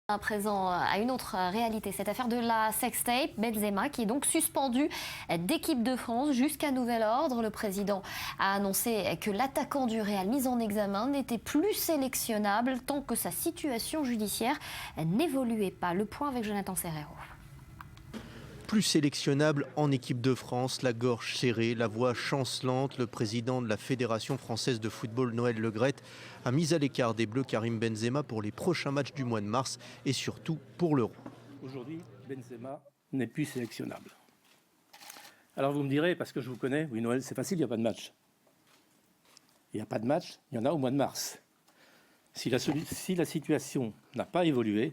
À présent, à une autre réalité, cette affaire de la sextape, Benzema qui est donc suspendu d'équipe de France jusqu'à nouvel ordre. Le président a annoncé que l'attaquant du Real mis en examen n'était plus sélectionnable tant que sa situation judiciaire n'évoluait pas. Le point avec Jonathan Serrero. Plus sélectionnable en équipe de France, la gorge serrée, la voix chancelante, le président de la Fédération française de football, Noël Le Graët, a mis à l'écart des Bleus Karim Benzema pour les prochains matchs du mois de mars et surtout pour l'Euro. Aujourd'hui, Benzema n'est plus sélectionnable. Alors vous me direz, parce que je vous connais, oui Noël, c'est facile, il n'y a pas de match. Il n'y a pas de match, il y en a au mois de mars. Si la situation n'a pas évolué,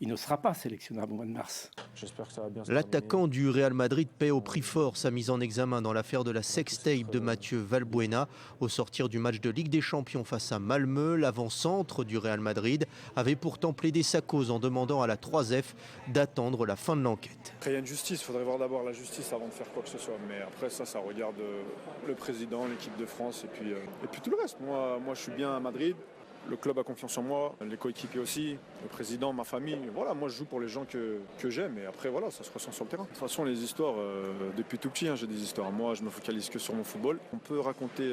il ne sera pas sélectionnable au mois de mars. J'espère que ça va bien se L'attaquant du Real Madrid paie au prix fort sa mise en examen dans l'affaire de la sextape de Mathieu Valbuena. Au sortir du match de Ligue des Champions face à Malmö, l'avant-centre du Real Madrid avait pourtant plaidé sa cause en demandant à la 3F d'attendre la fin de l'enquête. Après, il y a une justice, il faudrait voir d'abord la justice avant de faire quoi que ce soit. Mais après ça regarde le président, l'équipe de France et puis tout le reste. Moi, je suis bien à Madrid. Le club a confiance en moi, les coéquipiers aussi, le président, ma famille. Voilà, moi je joue pour les gens que j'aime et après voilà, ça se ressent sur le terrain. De toute façon, les histoires, depuis tout petit, j'ai des histoires. Moi, je me focalise que sur mon football. On peut raconter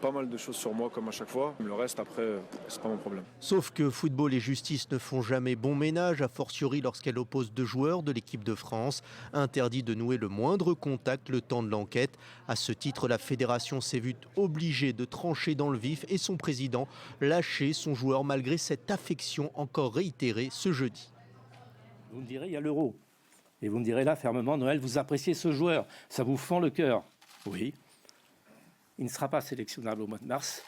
pas mal de choses sur moi comme à chaque fois. Le reste, après, c'est pas mon problème. Sauf que football et justice ne font jamais bon ménage, a fortiori lorsqu'elle oppose deux joueurs de l'équipe de France. Interdit de nouer le moindre contact le temps de l'enquête. À ce titre, la fédération s'est vue obligée de trancher dans le vif et son président lâcher son joueur malgré cette affection encore réitérée ce jeudi. Vous me direz, il y a l'Euro. Et vous me direz là, fermement, Noël, vous appréciez ce joueur, ça vous fend le cœur. Oui. Il ne sera pas sélectionnable au mois de mars,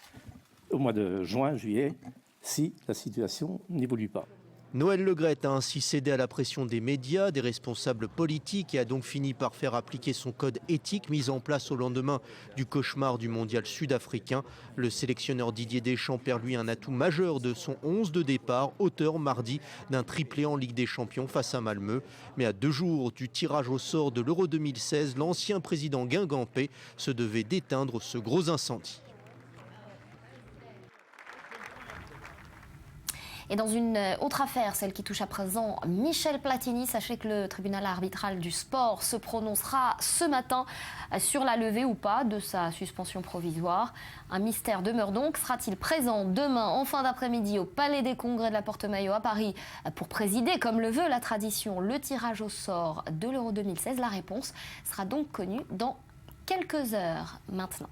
au mois de juin, juillet, si la situation n'évolue pas. Noël Le Graët a ainsi cédé à la pression des médias, des responsables politiques et a donc fini par faire appliquer son code éthique mis en place au lendemain du cauchemar du mondial sud-africain. Le sélectionneur Didier Deschamps perd lui un atout majeur de son 11 de départ, auteur mardi d'un triplé en Ligue des Champions face à Malmö. Mais à 2 jours du tirage au sort de l'Euro 2016, l'ancien président guingampais se devait d'éteindre ce gros incendie. Et dans une autre affaire, celle qui touche à présent Michel Platini, sachez que le tribunal arbitral du sport se prononcera ce matin sur la levée ou pas de sa suspension provisoire. Un mystère demeure donc. Sera-t-il présent demain en fin d'après-midi au Palais des Congrès de la Porte-Maillot à Paris pour présider, comme le veut la tradition, le tirage au sort de l'Euro 2016 ? La réponse sera donc connue dans quelques heures maintenant.